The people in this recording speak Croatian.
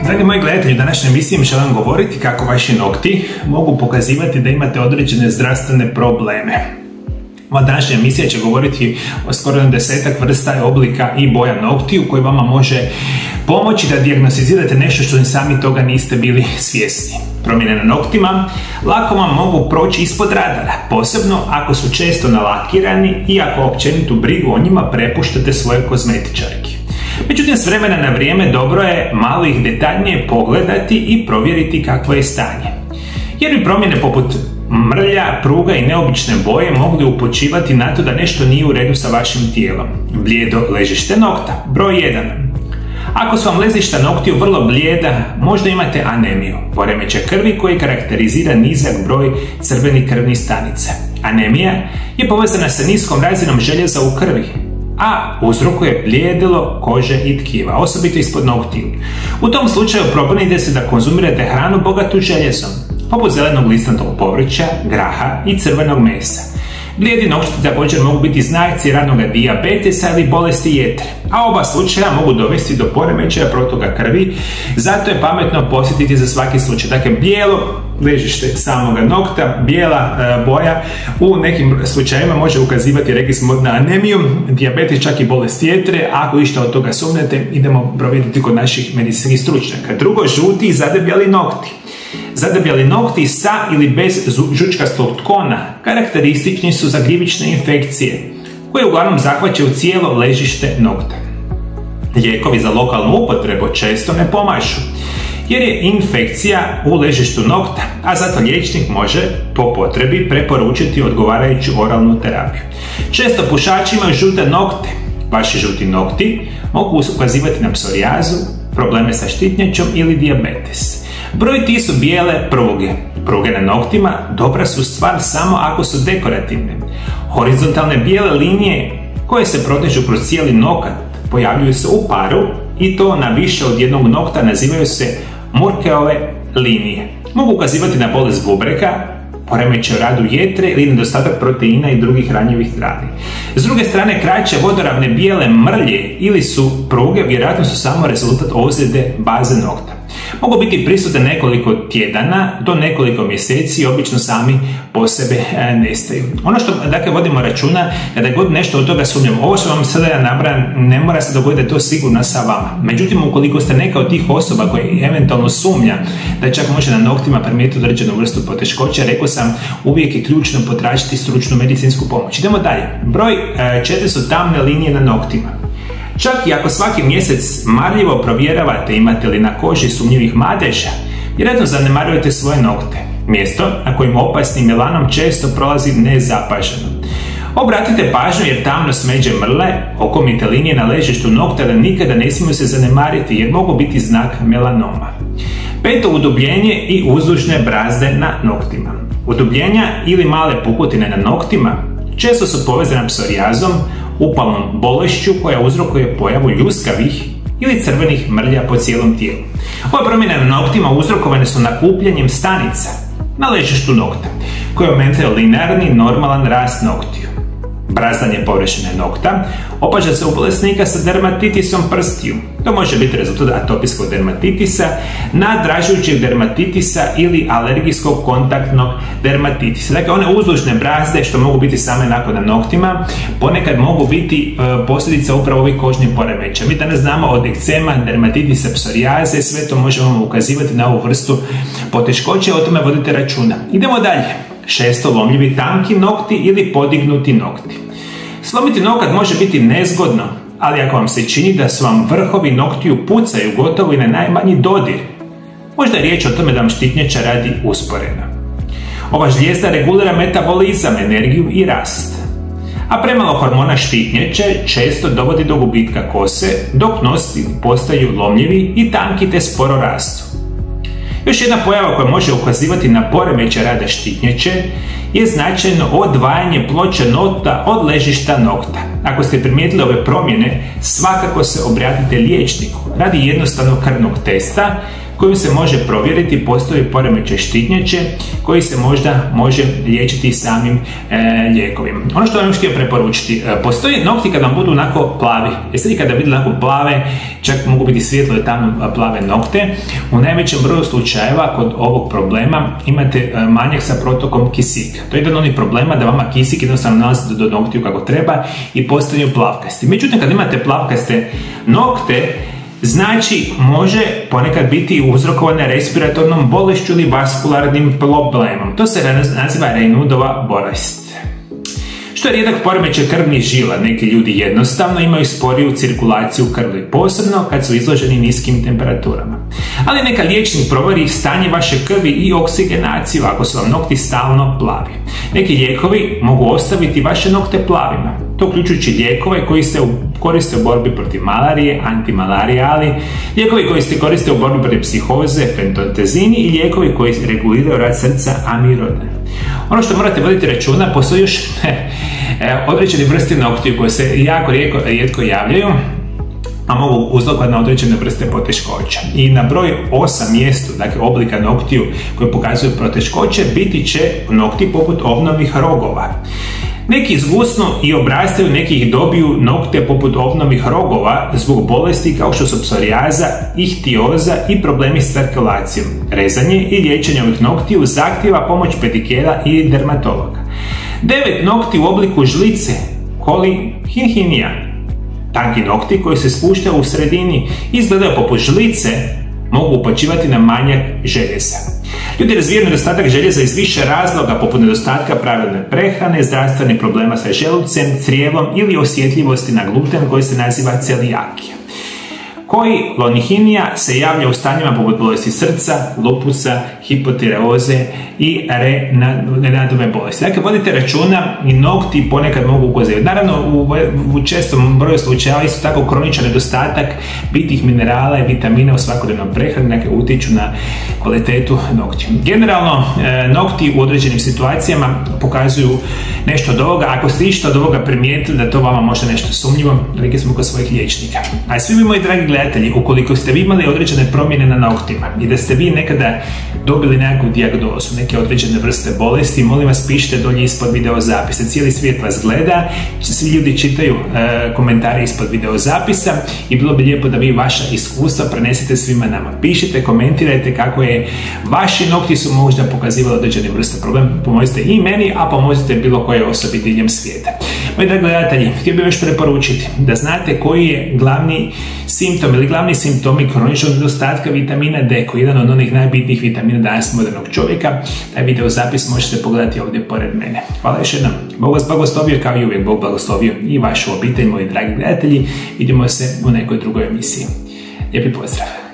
Dragi moji gledatelji, u današnjoj emisiji želim govoriti kako vaši nokti mogu pokazivati da imate određene zdravstvene probleme. Ova današnja emisija će govoriti o skoro 10 vrsta oblika i boja noktiju koji vama može pomoći da dijagnosticirate nešto što ni sami toga niste bili svjesni. Promjene na noktima lako vam mogu proći ispod radara, posebno ako su često nalakirani i ako općenitu brigu o njima prepuštate svoje kozmetičarki. Međutim, s vremena na vrijeme dobro je malo ih detaljnije pogledati i provjeriti kakvo je stanje. Jer bi promjene poput mrlja, pruga i neobične boje mogli upućivati na to da nešto nije u redu sa vašim tijelom. Blijedo ležište nokta. Broj 1. Ako su vam ležišta noktiju vrlo blijeda, možda imate anemiju, poremećaj krvi koji karakterizira nizak broj crvenih krvnih stanica. Anemija je povezana sa niskom razinom željeza u krvi, a uzrokuje bljedilo kože i tkiva, osobito ispod noktiju. U tom slučaju probudite se da konzumirate hranu bogatu željezom, poput zelenog listnatog povrća, graha i crvenog mesa. Blijedi nokti također mogu biti znaci ranog dijabetesa ili bolesti jetre, a oba slučaja mogu dovesti do poremećaja protoka krvi, zato je pametno posjetiti za svaki slučaj. Dakle, bijelo ležište samoga nokta, bijela boja u nekim slučajevima može ukazivati, rekli smo, na anemiju, dijabetes, čak i bolest jetre. Ako išta od toga sumnjate, idemo provjeriti kod naših medicinskih stručnjaka. Drugo, žuti i zadebljali nokti. Zadebljali nokti sa ili bez žučkastog tkona karakteristični su za gljivične infekcije, koje uglavnom zahvaćaju cijelo ležište nokta. Lijekovi za lokalnu upotrebu često ne pomažu, jer je infekcija u ležištu nokta, a zato liječnik može po potrebi preporučiti odgovarajuću oralnu terapiju. Često pušači imaju žute nokte. Vaši žuti nokti mogu ukazivati na psorijazu, probleme sa štitnjačom ili dijabetes. Broj 3 su bijele pruge. Pruge na noktima dobra su stvar samo ako su dekorativne. Horizontalne bijele linije koje se protežu kroz cijeli nokat pojavljuju se u paru i to na više od jednog nokta, nazivaju se Murkeove linije. Mogu ukazivati na bolest bubrega, poremećaj u radu jetre ili nedostatak proteina i drugih ranjivih tvari. S druge strane, kraće vodoravne bijele mrlje ili su pruge vjerojatno su samo rezultat ozljede baze nokta. Mogu biti prisutne nekoliko tjedana do nekoliko mjeseci i obično sami po sebe nestaju. Ono što dakle vodimo računa, kada god nešto od toga sumnjamo, ovo što vam sada ja nabrajam, ne mora se dogoditi da je to sigurno sa vama. Međutim, ukoliko ste neka od tih osoba koji eventualno sumnja da čak može na noktima primijetiti određenu vrstu poteškoća, rekao sam, uvijek je ključno potražiti stručnu medicinsku pomoć. Idemo dalje. Broj 4 su tamne linije na noktima. Čak i ako svaki mjesec marljivo provjeravate imate li na koži sumnjivih madeža, vjerojatno zanemarujete svoje nokte. Mjesto na kojem opasnim melanom često prolazi nezapaženo. Obratite pažnju jer tamno smeđe mrle, okomite linije na ležištu nokta da nikada ne smiju se zanemariti jer mogu biti znak melanoma. 5. udubljenje i uzdužne brazde na noktima. Udubljenja ili male pukotine na noktima često su povezane psorijazom, upalnom bolešću koja uzrokuje pojavu ljuskavih ili crvenih mrlja po cijelom tijelu. Ove promjene na noktima uzrokovane su nakupljanjem stanica na ležištu nokta, koje ometaju linearni normalan rast noktiju. Brazdanje površine nokta opaža se u bolesnika sa dermatitisom prstiju. To može biti rezultat atopijskog dermatitisa, nadražujućeg dermatitisa ili alergijskog kontaktnog dermatitisa. Dakle, one uzdužne brazde što mogu biti same nakon na noktima, ponekad mogu biti posljedica upravo ovih kožnih poremećaja. Mi danas znamo od ekcema, dermatitisa, psorijaze, sve to možemo ukazivati na ovu vrstu poteškoće, o tome vodite računa. Idemo dalje. 6. lomljivi tanki nokti ili podignuti nokti. Slomiti nokat može biti nezgodno, ali ako vam se čini da su vam vrhovi noktiju pucaju gotovo i na najmanji dodir, možda je riječ o tome da vam štitnjača radi usporeno. Ova žlijezda regulira metabolizam, energiju i rast. A premalo hormona štitnjače često dovodi do gubitka kose, dok nosci postaju lomljivi i tanki te sporo rastu. Još jedna pojava koja može ukazivati na poremećaj rada štitnjače je značajno odvajanje ploče nokta od ležišta nokta. Ako ste primijetili ove promjene, svakako se obratite liječniku radi jednostavnog krvnog testa koju se može provjeriti postoji poremećaj štitnjače koji se možda može liječiti samim lijekovima. Ono što vam htio preporučiti, postoji nokti kad vam budu onako plavi. Jeste li kada vidjeli onako plave, čak mogu biti svijetlo i tamno plave nokte, u najvećem broju slučajeva kod ovog problema imate manjak sa protokom kisika. To je jedan od onih problema da vama kisik jednostavno nalazi do noktiju kako treba i postaju plavkasti. Međutim, kad imate plavkaste nokte, znači može ponekad biti uzrokovane respiratornom bolešću ili vaskularnim problemom. To se naziva Raynaudova bolest. Što je rijedak poremećaj krvnih žila, neki ljudi jednostavno imaju sporiju cirkulaciju krvi, posebno kad su izloženi niskim temperaturama. Ali neka liječnik provjeri stanje vaše krvi i oksigenaciju ako su vam nokti stalno plavi. Neki lijekovi mogu ostaviti vaše nokte plavima, to uključujući lijekove koji se koriste u borbi protiv malarije, antimalarijali, lijekovi koji se koriste u borbi protiv psihoze, fentotezini i lijekovi koji reguliraju rad srca, amirodin. Ono što morate voditi računa, postoji još određene vrste noktiju koje se jako rijetko javljaju, a mogu uzrokovati na određene vrste poteškoća. I na broj 8 mjestu, dakle oblika noktiju koje pokazuju poteškoće, biti će nokti poput ovnovih rogova. Neki izgusnu i obrastaju, neki ih dobiju nokte poput ovnovih rogova zbog bolesti kao što su psorijaza, ihtioza i problemi s cirkulacijom. Rezanje i liječenje ovih noktiju zahtijeva pomoć pedikera i dermatologa. 9 nokti u obliku žlice, kolihinija. Tanki nokti koji se spuštaju u sredini i izgledaju poput žlice, mogu upućivati na manjak željeza. Ljudi razvijaju nedostatak željeza iz više razloga, poput nedostatka pravilne prehrane, zdravstvenih problema sa želucem, crijevom ili osjetljivosti na gluten koji se naziva celijakija. Kolihinija se javlja u stanjima poput bolesti srca, lupusa, hipotireoze i Raynaudove bolesti. Dakle, vodite računa i nokti ponekad mogu ukazivati. Naravno, u čestom broju slučajeva isto tako kroničan nedostatak bitnih minerala i vitamina u svakodnevnom prehrani, dakle utječu na kvalitetu noktiju. Generalno, nokti u određenim situacijama pokazuju nešto od ovoga. Ako ste išta od ovoga primijetili da to vama možda nešto sumnjivo, rekli smo kod svojih liječnika. A svi vi moji dragi gledatelji, ukoliko ste vi imali određene promjene na noktima i da ste vi nekada dobili nekakvu dijagnozu, neke određene vrste bolesti, molim vas pišite dolje ispod video zapisa. Cijeli svijet vas gleda, svi ljudi čitaju komentare ispod video zapisa i bilo bi lijepo da vi vaša iskustva prenesete svima nama. Pišite, komentirajte kako je vaši nokti su možda pokazivali određene vrste problema. Pomozite i meni, a pomozite bilo koje osobi diljem svijeta. Moji dragi gledatelji, htio bih još preporučiti da znate koji je glavni simptom ili glavni simptomi kroničnog nedostatka vitamina D, koji je jedan od onih najbitnijih vitamina danas modernog čovjeka. Taj video zapis možete pogledati ovdje pored mene. Hvala još jednom. Bog vas blagoslovio, kao i uvijek Bog blagoslovio i vašu obitelj, moji dragi gledatelji. Vidimo se u nekoj drugoj emisiji. Lijepi pozdrav!